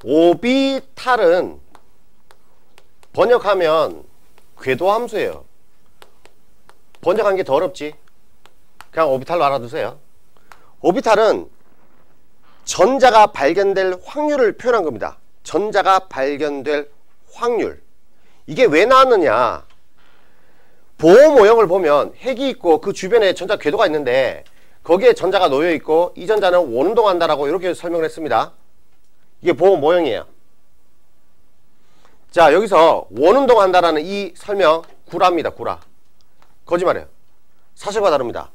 오비탈은 번역하면 궤도함수예요. 번역한 게 더 어렵지. 그냥 오비탈로 알아두세요. 오비탈은 전자가 발견될 확률을 표현한 겁니다. 전자가 발견될 확률. 이게 왜 나왔느냐. 보호 모형을 보면 핵이 있고 그 주변에 전자 궤도가 있는데 거기에 전자가 놓여 있고 이 전자는 원운동한다라고 이렇게 설명을 했습니다. 이게 보호 모형이에요. 자, 여기서 원운동한다라는 이 설명 구라입니다. 구라. 거짓말이에요. 사실과 다릅니다.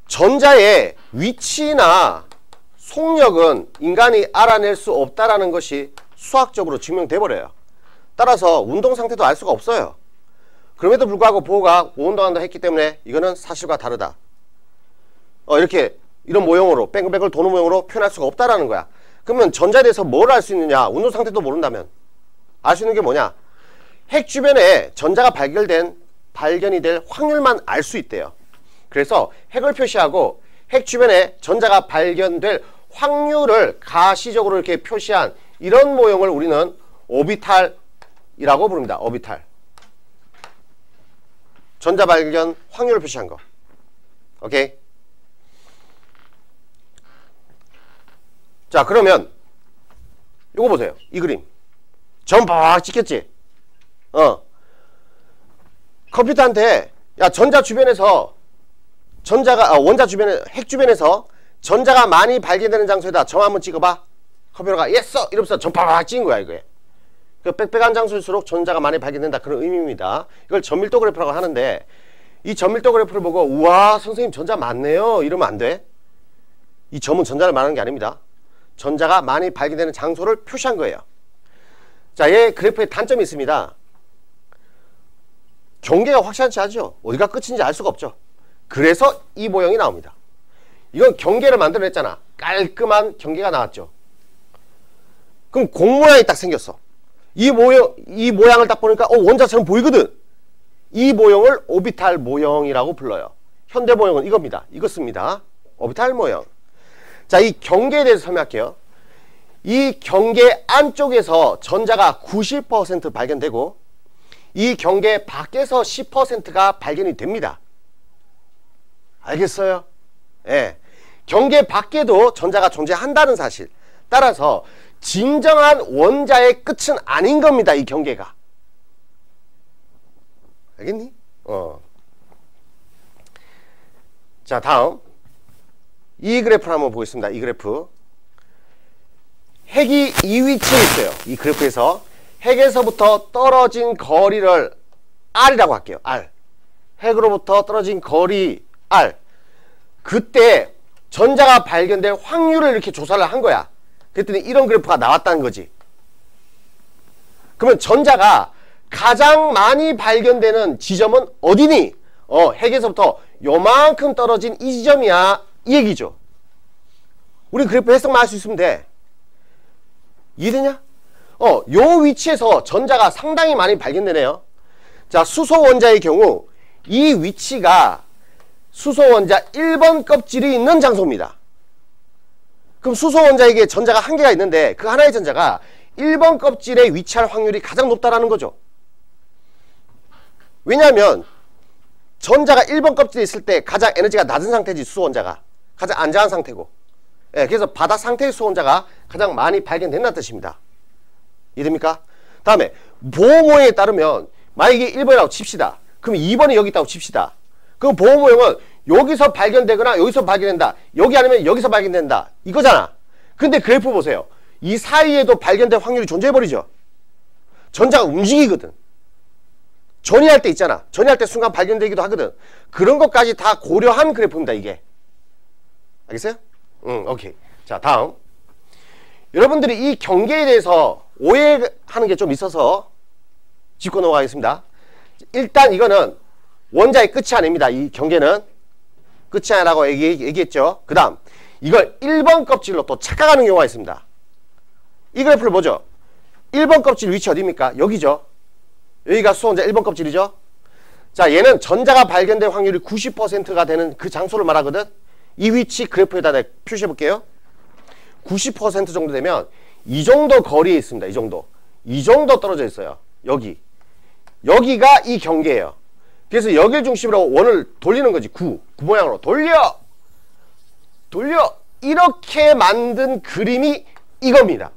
전자의 위치나 속력은 인간이 알아낼 수 없다라는 것이 수학적으로 증명돼 버려요. 따라서 운동 상태도 알 수가 없어요. 그럼에도 불구하고 보호가 원운동한다 했기 때문에 이거는 사실과 다르다. 이렇게 이런 모형으로 뱅글뱅글 도는 모형으로 표현할 수가 없다라는 거야. 그러면 전자에 대해서 뭘 알 수 있느냐? 운동 상태도 모른다면 알 수 있는 게 뭐냐? 핵 주변에 전자가 발견이 될 확률만 알 수 있대요. 그래서 핵을 표시하고 핵 주변에 전자가 발견될 확률을 가시적으로 이렇게 표시한 이런 모형을 우리는 오비탈이라고 부릅니다. 오비탈. 전자 발견 확률을 표시한 거. 오케이? 자, 그러면 요거 보세요. 이 그림. 점 막 찍혔지? 컴퓨터한테 야, 전자 주변에서 원자 주변에 핵 주변에서 전자가 많이 발견되는 장소에다 점 한번 찍어봐. 컴퓨터가 예스! 이러면서 점 팍팍 찍은 거야 이거에. 그 빽빽한 장소일수록 전자가 많이 발견된다 그런 의미입니다. 이걸 전밀도 그래프라고 하는데 이 전밀도 그래프를 보고 우와 선생님 전자 많네요 이러면 안 돼. 이 점은 전자를 말하는 게 아닙니다. 전자가 많이 발견되는 장소를 표시한 거예요. 자, 얘 그래프에 단점이 있습니다. 경계가 확실하지 않죠. 어디가 끝인지 알 수가 없죠. 그래서 이 모형이 나옵니다. 이건 경계를 만들어냈잖아. 깔끔한 경계가 나왔죠. 그럼 공 모양이 딱 생겼어. 이 모양을 딱 보니까 원자처럼 보이거든. 이 모형을 오비탈 모형이라고 불러요. 현대 모형은 이겁니다. 이거 씁니다. 오비탈 모형. 자, 이 경계에 대해서 설명할게요. 이 경계 안쪽에서 전자가 90% 발견되고 이 경계 밖에서 10%가 발견이 됩니다. 알겠어요? 예. 경계 밖에도 전자가 존재한다는 사실. 따라서 진정한 원자의 끝은 아닌 겁니다. 이 경계가. 알겠니? 자, 다음 이 그래프를 한번 보겠습니다. 이 그래프. 핵이 이 위치에 있어요. 이 그래프에서 핵에서부터 떨어진 거리를 R이라고 할게요. R. 핵으로부터 떨어진 거리 R. 그때 전자가 발견될 확률을 이렇게 조사를 한 거야. 그랬더니 이런 그래프가 나왔다는 거지. 그러면 전자가 가장 많이 발견되는 지점은 어디니? 핵에서부터 요만큼 떨어진 이 지점이야. 이 얘기죠. 우리 그래프 해석만 할 수 있으면 돼. 이해되냐? 요 위치에서 전자가 상당히 많이 발견되네요. 자, 수소 원자의 경우 이 위치가 수소 원자 1번 껍질이 있는 장소입니다. 그럼 수소 원자에게 전자가 한 개가 있는데 그 하나의 전자가 1번 껍질에 위치할 확률이 가장 높다라는 거죠. 왜냐하면 전자가 1번 껍질에 있을 때 가장 에너지가 낮은 상태지. 수소 원자가 가장 안정한 상태고. 예, 그래서 바닥 상태의 수소 원자가 가장 많이 발견된다는 뜻입니다. 이해됩니까? 다음에 보호 모형에 따르면 만약에 1번이라고 칩시다. 그럼 2번이 여기 있다고 칩시다. 그럼 보호 모형은 여기서 발견되거나 여기서 발견된다. 여기 아니면 여기서 발견된다. 이거잖아. 근데 그래프 보세요. 이 사이에도 발견될 확률이 존재해버리죠. 전자가 움직이거든. 전이할 때 있잖아. 전이할 때 순간 발견되기도 하거든. 그런 것까지 다 고려한 그래프입니다. 이게. 알겠어요? 오케이. 자, 다음. 여러분들이 이 경계에 대해서 오해하는 게 좀 있어서 짚고 넘어가겠습니다. 일단 이거는 원자의 끝이 아닙니다. 이 경계는 끝이 아니라고 얘기했죠. 그 다음 이걸 1번 껍질로 또 착각하는 경우가 있습니다. 이 그래프를 보죠. 1번 껍질 위치 어디입니까? 여기죠. 여기가 수소원자 1번 껍질이죠. 자, 얘는 전자가 발견될 확률이 90%가 되는 그 장소를 말하거든. 이 위치 그래프에다 내가 표시해 볼게요. 90% 정도 되면 이 정도 거리에 있습니다. 이 정도 떨어져 있어요. 여기가 이 경계예요. 그래서 여길 중심으로 원을 돌리는 거지. 구 모양으로 돌려 이렇게 만든 그림이 이겁니다.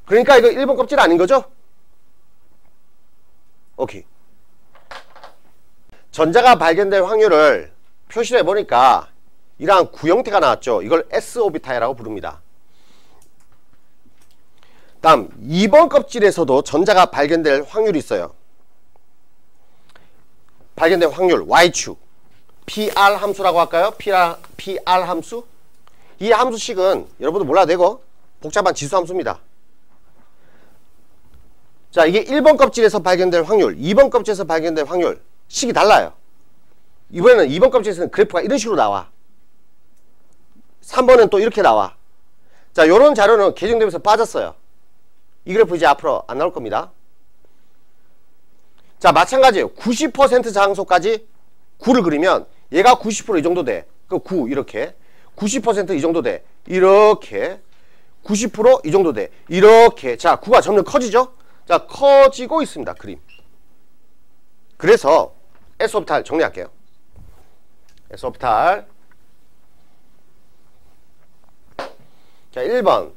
그러니까 이거 1번 껍질 아닌 거죠? 오케이. 전자가 발견될 확률을 표시를 해보니까 이러한 구형태가 나왔죠. 이걸 S오비탈이라고 부릅니다. 다음 2번 껍질에서도 전자가 발견될 확률이 있어요. 발견될 확률 Y축 PR 함수라고 할까요? PR 함수. 이 함수식은 여러분도 몰라도 되고 복잡한 지수 함수입니다. 자, 이게 1번 껍질에서 발견될 확률, 2번 껍질에서 발견될 확률 식이 달라요. 이번에는 2번 껍질에서는 그래프가 이런 식으로 나와. 3번은 또 이렇게 나와. 자, 요런 자료는 개정되면서 빠졌어요. 이 그래프 이제 앞으로 안 나올 겁니다. 자, 마찬가지예요. 90% 장소까지 9를 그리면 얘가 90% 이 정도 돼. 그 9 이렇게. 90% 이 정도 돼. 이렇게. 90% 이 정도 돼. 이렇게. 자, 9가 점점 커지죠? 자, 커지고 있습니다. 그림. 그래서 S오비탈 정리할게요. S오비탈. 자, 1번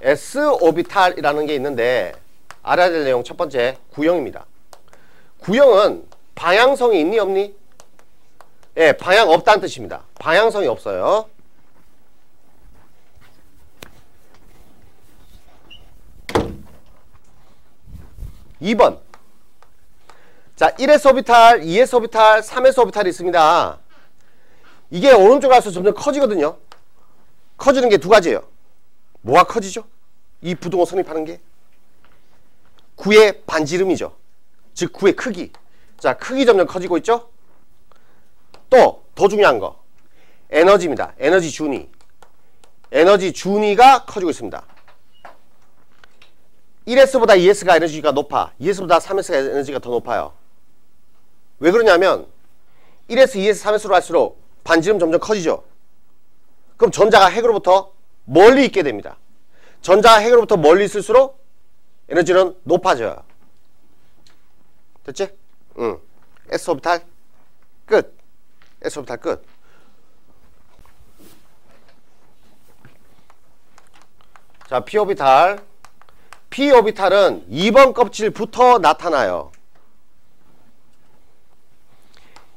S오비탈이라는 게 있는데 알아야 될 내용 첫 번째 구형입니다. 구형은 방향성이 있니 없니? 예, 방향 없다는 뜻입니다. 방향성이 없어요. (2번) 자, 1S 오비탈, 2S 오비탈, 3S 오비탈이 있습니다. 이게 오른쪽으로 가서 점점 커지거든요. 커지는 게 두 가지예요. 뭐가 커지죠? 이 부동호 성립하는 게 9의 반지름이죠. 즉 9의 크기. 자, 크기 점점 커지고 있죠? 또 더 중요한 거 에너지입니다. 에너지 준위. 에너지 준위가 커지고 있습니다. 1S보다 2S가 에너지가 높아. 2S보다 3S가 에너지가 더 높아요. 왜 그러냐면 1S, 2S, 3S로 갈수록 반지름 점점 커지죠. 그럼 전자가 핵으로부터 멀리 있게 됩니다. 전자가 핵으로부터 멀리 있을수록 에너지는 높아져요. 됐지? 응. S오비탈 끝. S오비탈 끝. 자, P오비탈. P오비탈은 2번 껍질부터 나타나요.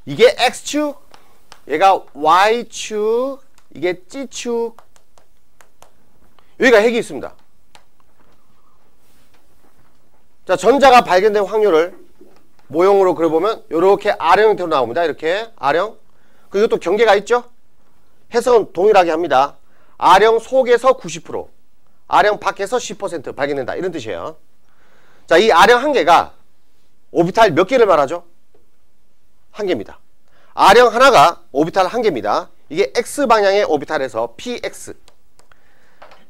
이게 X축, 얘가 Y축, 이게 G축. 여기가 핵이 있습니다. 자, 전자가 발견된 확률을 모형으로 그려보면 이렇게 R형 형태로 나옵니다. 이렇게 R형. 그리고 또 경계가 있죠? 해석은 동일하게 합니다. R형 속에서 90%, R형 밖에서 10% 발견된다. 이런 뜻이에요. 자, 이 R형 한 개가 오비탈 몇 개를 말하죠? 한 개입니다. R형 하나가 오비탈 한 개입니다. 이게 X방향의 오비탈에서 PX.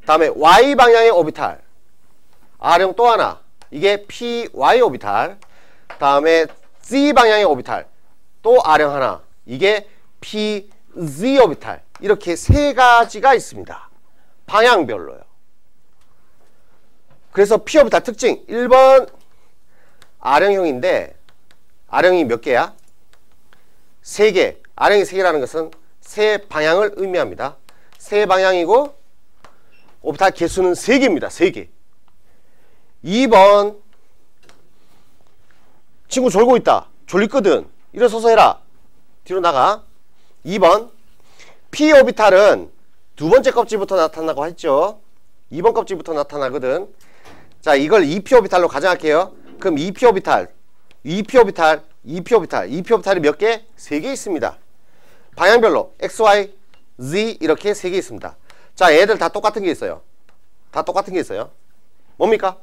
다음에 Y방향의 오비탈. R형 또 하나. 이게 PY 오비탈. 다음에 Z방향의 오비탈. 또 R형 하나. 이게 PZ 오비탈. 이렇게 세 가지가 있습니다. 방향별로요. 그래서 P 오비탈 특징 1번 R형형인데 R형이 몇 개야? 3개. R형이 3개라는 것은 세 방향을 의미합니다. 세 방향이고 오비탈 개수는 3개입니다. 3개. 2번 친구 졸고 있다. 졸리거든. 일어서서 해라. 뒤로 나가. 2번 P 오비탈은 두 번째 껍질부터 나타나고 했죠. 2번 껍질부터 나타나거든. 자, 이걸 2P 오비탈로 가정할게요. 그럼 2P 오비탈, 2P 오비탈, 2P 오비탈, 2P 오비탈이 몇 개? 3개 있습니다. 방향별로 X, Y, Z 이렇게 3개 있습니다. 자, 얘들 다 똑같은 게 있어요. 다 똑같은 게 있어요. 뭡니까?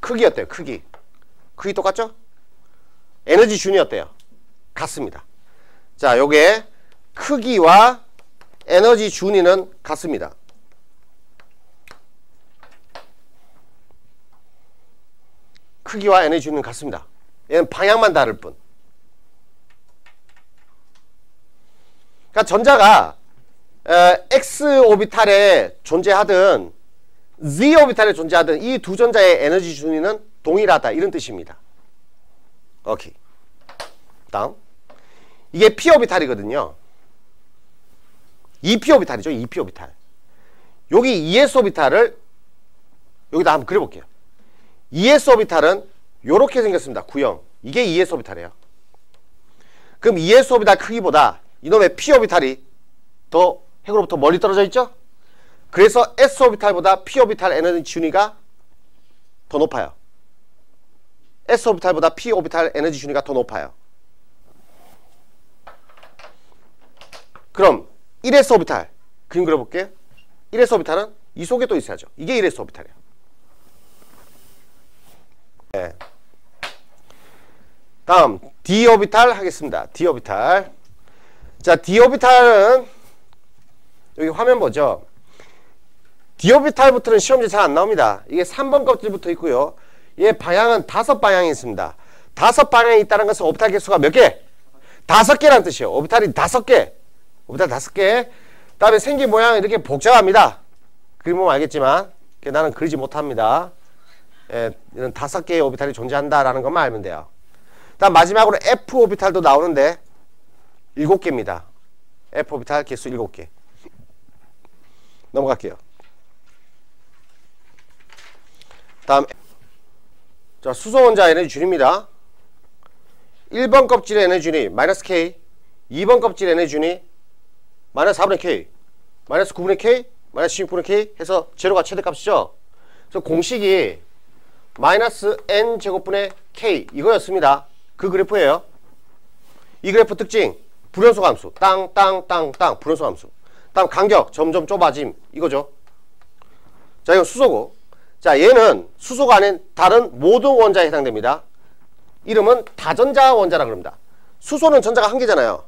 크기 어때요? 크기. 크기 똑같죠? 에너지 준위 어때요? 같습니다. 자, 요게 크기와 에너지 준위는 같습니다. 크기와 에너지 준위는 같습니다. 얘는 방향만 다를 뿐. 그러니까 전자가 X 오비탈에 존재하든 Z 오비탈에 존재하든 이 두 전자의 에너지 준위는 동일하다 이런 뜻입니다. 오케이. 다음 이게 p 오비탈이거든요. 2p 오비탈이죠. 2p 오비탈. 여기 2s 오비탈을 여기다 한번 그려볼게요. 2s 오비탈은 요렇게 생겼습니다. 구형. 이게 2s 오비탈이에요. 그럼 2s 오비탈 크기보다 이놈의 p 오비탈이 더 핵으로부터 멀리 떨어져 있죠? 그래서 s 오비탈보다 p 오비탈 에너지 준위가 더 높아요. s 오비탈보다 p 오비탈 에너지 준위가 더 높아요. 그럼 1s 오비탈 그림 그려볼게요. 1s 오비탈은 이 속에 또 있어야죠. 이게 1s 오비탈이에요. 네. 다음 d 오비탈 하겠습니다. d 오비탈. 자, d 오비탈은 여기 화면 보죠. d 오비탈부터는 시험지 잘 안 나옵니다. 이게 3번 껍질부터 있고요. 얘 방향은 5방향이 있습니다. 5방향이 있다는 것은 오비탈 개수가 몇 개? 5개라는 뜻이에요. 오비탈이 5개. 오비탈 5개. 그 다음에 생긴 모양은 이렇게 복잡합니다. 그림 보면 알겠지만 나는 그리지 못합니다. 예, 이런 5개의 오비탈이 존재한다라는 것만 알면 돼요. 다음 마지막으로 F 오비탈도 나오는데 7개입니다. F 오비탈 개수 7개. 넘어갈게요. 다음 자, 수소 원자 에너지 준위입니다. 1번 껍질의 에너지 준위 마이너스 K, 2번 껍질 에너지 준위 마이너스 4분의 K, 마이너스 9분의 K, 마이너스 16분의 K 해서 제로가 최대값이죠. 그래서 공식이 마이너스 N 제곱분의 K 이거였습니다. 그 그래프예요. 이 그래프 특징 불연소 함수 땅땅땅땅 불연소 함수. 다음 간격 점점 좁아짐 이거죠. 자, 이건 수소고, 자, 얘는 수소가 아닌 다른 모든 원자에 해당됩니다. 이름은 다전자 원자라 그럽니다. 수소는 전자가 1개잖아요.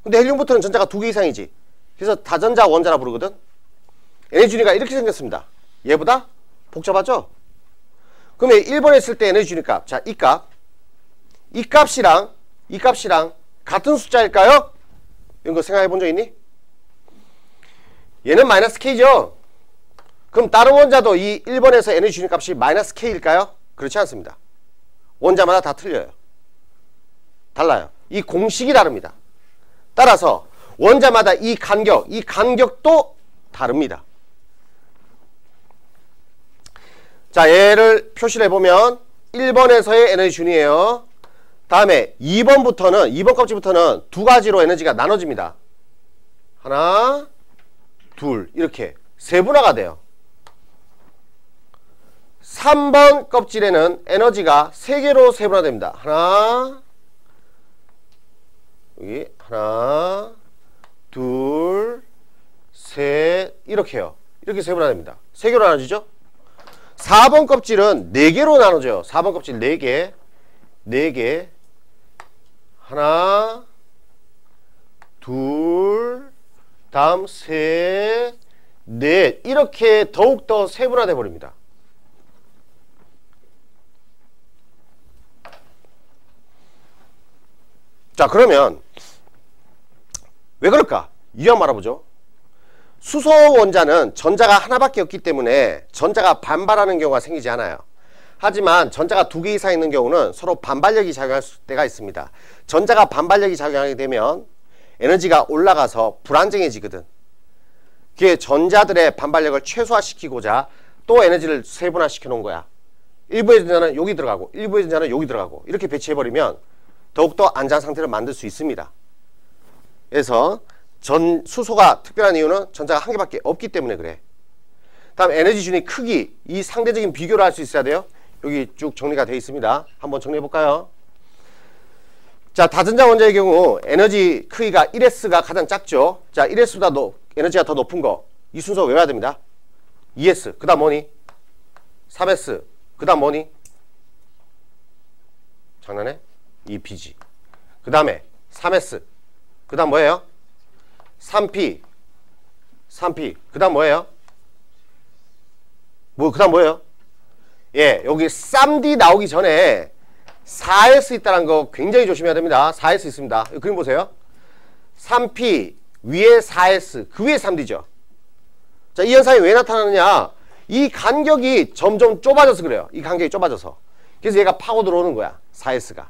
근데 헬륨부터는 전자가 2개 이상이지. 그래서 다전자 원자라 부르거든. 에너지 준위가 이렇게 생겼습니다. 얘보다 복잡하죠? 그러면 1번에 있을 때 에너지 준위 값, 자, 이 값이랑 같은 숫자일까요? 이런 거 생각해 본 적 있니? 얘는 마이너스 K죠? 그럼 다른 원자도 이 1번에서 에너지 준위 값이 마이너스 K일까요? 그렇지 않습니다. 원자마다 다 틀려요. 달라요. 이 공식이 다릅니다. 따라서 원자마다 이 간격도 다릅니다. 자, 얘를 표시를 해보면 1번에서의 에너지 준위예요. 다음에 2번 껍질부터는 두 가지로 에너지가 나눠집니다. 하나, 둘, 이렇게 세분화가 돼요. 3번 껍질에는 에너지가 3개로 세분화됩니다. 하나, 여기 하나, 둘, 셋, 이렇게요. 이렇게 세분화됩니다. 3개로 나눠지죠? 4번 껍질은 4개로 나눠져요. 4번 껍질 4개, 4개, 하나, 둘, 다음 셋, 넷, 이렇게 더욱더 세분화돼 버립니다. 자, 그러면 왜 그럴까? 이유 한번 알아보죠. 수소 원자는 전자가 하나밖에 없기 때문에 전자가 반발하는 경우가 생기지 않아요. 하지만 전자가 2개 이상 있는 경우는 서로 반발력이 작용할 때가 있습니다. 전자가 반발력이 작용하게 되면 에너지가 올라가서 불안정해지거든. 그게 전자들의 반발력을 최소화시키고자 또 에너지를 세분화시켜 놓은 거야. 일부의 전자는 여기 들어가고 일부의 전자는 여기 들어가고 이렇게 배치해버리면 더욱더 안전한 상태를 만들 수 있습니다. 그래서 수소가 특별한 이유는 전자가 1개밖에 없기 때문에 그래. 다음 에너지 준위 크기, 이 상대적인 비교를 할 수 있어야 돼요. 여기 쭉 정리가 되어 있습니다. 한번 정리해 볼까요? 자, 다전자 원자의 경우 에너지 크기가 1S가 가장 작죠. 자, 1S보다 에너지가 더 높은 거, 이 순서 외워야 됩니다. 2S, 그 다음 뭐니? 3S, 그 다음 뭐니? 장난해? 2Pg. 그 다음에 3S, 그 다음 뭐예요? 3P, 그 다음 뭐예요? 그 다음 뭐예요? 예, 여기 3D 나오기 전에 4S 있다는 거 굉장히 조심해야 됩니다. 4S 있습니다. 그림 보세요. 3P 위에 4s, 그 위에 3d죠. 자, 이 현상이 왜 나타나느냐? 이 간격이 점점 좁아져서 그래요. 이 간격이 좁아져서. 그래서 얘가 파고 들어오는 거야. 4s가.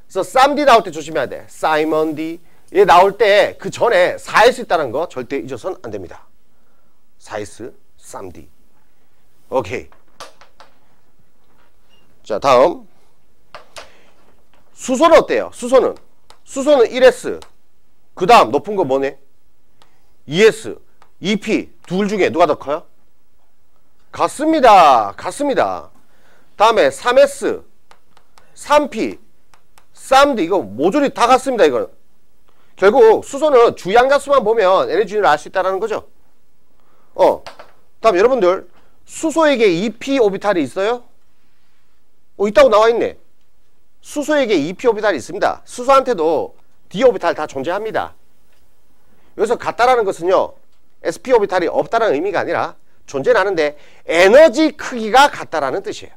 그래서 3D 나올 때 조심해야 돼. 사이먼 D. 얘 나올 때 그 전에 4s 있다는 거 절대 잊어서는 안 됩니다. 4s, 3D. 오케이. 자, 다음. 수소는 어때요? 수소는 1s. 그 다음 높은 거 뭐네? 2s, 2p. 둘 중에 누가 더 커요? 같습니다. 다음에 3s, 3p, 3d. 이거 모조리 다 같습니다. 이거는. 결국 수소는 주양자수만 보면 에너지를 알 수 있다는 거죠. 다음 여러분들, 수소에게 2p 오비탈이 있어요? 있다고 나와 있네. 수소에게 2p 오비탈이 있습니다. 수소한테도 d 오비탈 다 존재합니다. 여기서 같다라는 것은요, sp 오비탈이 없다는 의미가 아니라 존재는 하는데 에너지 크기가 같다라는 뜻이에요.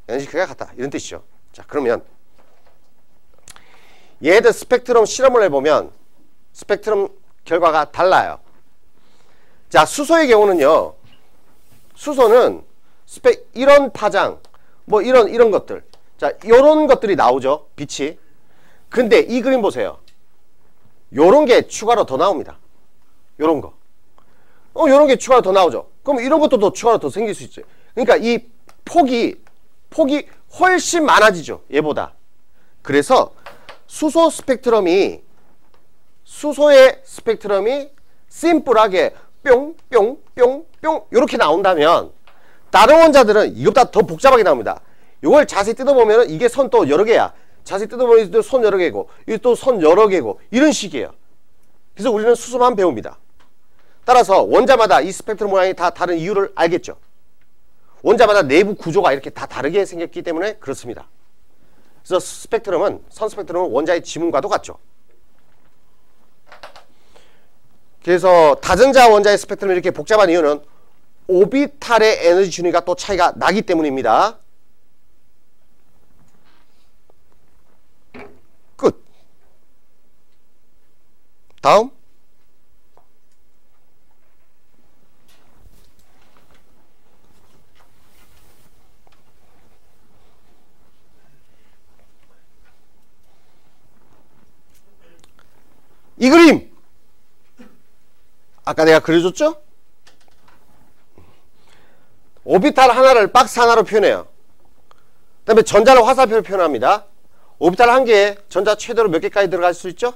에너지 크기가 같다, 이런 뜻이죠. 자, 그러면 얘들 스펙트럼 실험을 해보면 스펙트럼 결과가 달라요. 자, 수소의 경우는요, 수소는 이런 파장, 뭐 이런 것들, 자, 요런 것들이 나오죠, 빛이. 근데 이 그림 보세요. 요런 게 추가로 더 나옵니다. 요런 거. 요런 게 추가로 더 나오죠. 그럼 이런 것도 더 추가로 더 생길 수 있죠. 그러니까 이 폭이 훨씬 많아지죠, 얘보다. 그래서 수소의 스펙트럼이 심플하게 뿅뿅뿅뿅 요렇게 나온다면 다른 원자들은 이것보다 더 복잡하게 나옵니다. 이걸 자세히 뜯어보면 이게 선 또 여러 개야. 자세히 뜯어보면 또 선 여러 개고, 이게 또 선 여러 개고, 이런 식이에요. 그래서 우리는 수소만 배웁니다. 따라서 원자마다 이 스펙트럼 모양이 다 다른 이유를 알겠죠. 원자마다 내부 구조가 이렇게 다 다르게 생겼기 때문에 그렇습니다. 그래서 선 스펙트럼은 원자의 지문과도 같죠. 그래서 다전자 원자의 스펙트럼이 이렇게 복잡한 이유는 오비탈의 에너지 준위가 또 차이가 나기 때문입니다. 끝. 다음. 이 그림! 아까 내가 그려줬죠? 오비탈 하나를 박스 하나로 표현해요. 그 다음에 전자를 화살표로 표현합니다. 오비탈 한 개에 전자 최대로 몇 개까지 들어갈 수 있죠?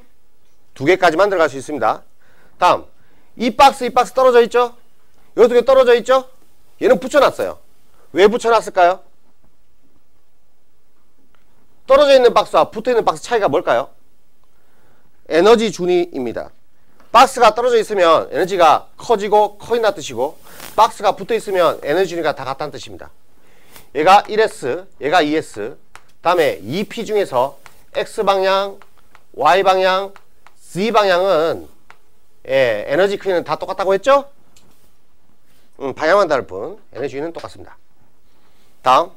2개까지만 들어갈 수 있습니다. 다음, 이 박스 떨어져 있죠? 요 2개 떨어져 있죠? 얘는 붙여놨어요. 왜 붙여놨을까요? 떨어져 있는 박스와 붙어있는 박스 차이가 뭘까요? 에너지 준위입니다. 박스가 떨어져 있으면 에너지가 커지고 커진다는 뜻이고, 박스가 붙어 있으면 에너지 준위가 다 같다는 뜻입니다. 얘가 1s, 얘가 2s, 다음에 2p 중에서 x방향, y방향, z방향은 에너지 크기는 다 똑같다고 했죠? 방향만 다를 뿐 에너지 준위는 똑같습니다. 다음,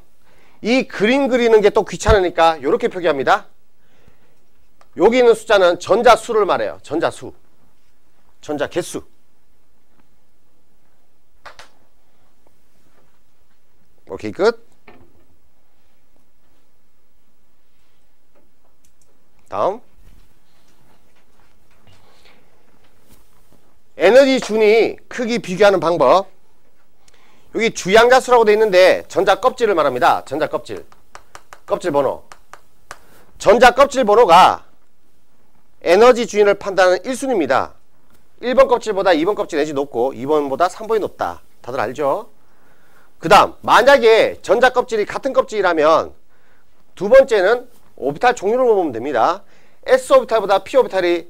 이 그림 그리는 게 또 귀찮으니까 이렇게 표기합니다. 여기 있는 숫자는 전자수를 말해요. 전자수. 전자 개수. 오케이, 끝. 다음. 에너지 준위 크기 비교하는 방법. 여기 주양자수라고 되어 있는데 전자 껍질을 말합니다. 전자 껍질. 껍질 번호. 전자 껍질 번호가 에너지 준위를 판단하는 1순위입니다. 1번 껍질보다 2번 껍질 에너지 높고 2번보다 3번이 높다. 다들 알죠? 그 다음, 만약에 전자 껍질이 같은 껍질이라면 두 번째는 오비탈 종류를 보면 됩니다. S 오비탈보다 P 오비탈이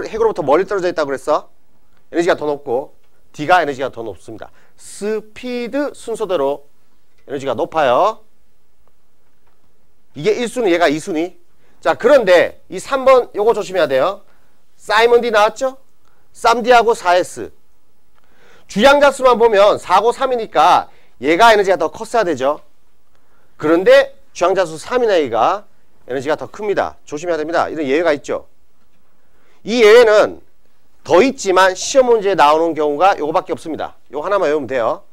핵으로부터 멀리 떨어져 있다고 그랬어. 에너지가 더 높고 D가 에너지가 더 높습니다. 스피드 순서대로 에너지가 높아요. 이게 1순위, 얘가 2순위. 자, 그런데 이 3번 요거 조심해야 돼요. 사이먼 D 나왔죠? 쌈D하고 4S. 주양자수만 보면 4고 3이니까 얘가 에너지가 더 컸어야 되죠. 그런데 주양자수 3인 A가 에너지가 더 큽니다. 조심해야 됩니다. 이런 예외가 있죠. 이 예외는 더 있지만 시험 문제에 나오는 경우가 요거밖에 없습니다. 요거 하나만 외우면 돼요.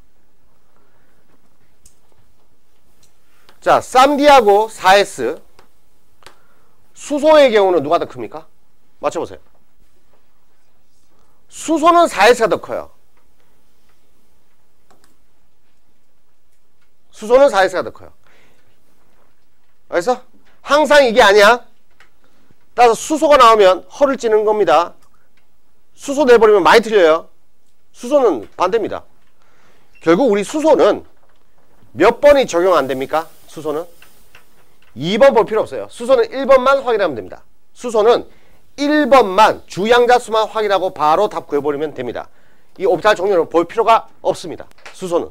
자, 쌈디하고 4S. 수소의 경우는 누가 더 큽니까? 맞춰보세요. 수소는 4S가 더 커요. 수소는 4S가 더 커요. 알겠어? 항상 이게 아니야. 따라서 수소가 나오면 허를 찌는 겁니다. 수소 내버리면 많이 틀려요. 수소는 반대입니다. 결국 우리 수소는 몇 번이 적용 안 됩니까? 수소는 2번 볼 필요 없어요. 수소는 1번만 확인하면 됩니다. 수소는 1번만 주양자수만 확인하고 바로 답 구해버리면 됩니다. 이 옵탈 종류는 볼 필요가 없습니다. 수소는.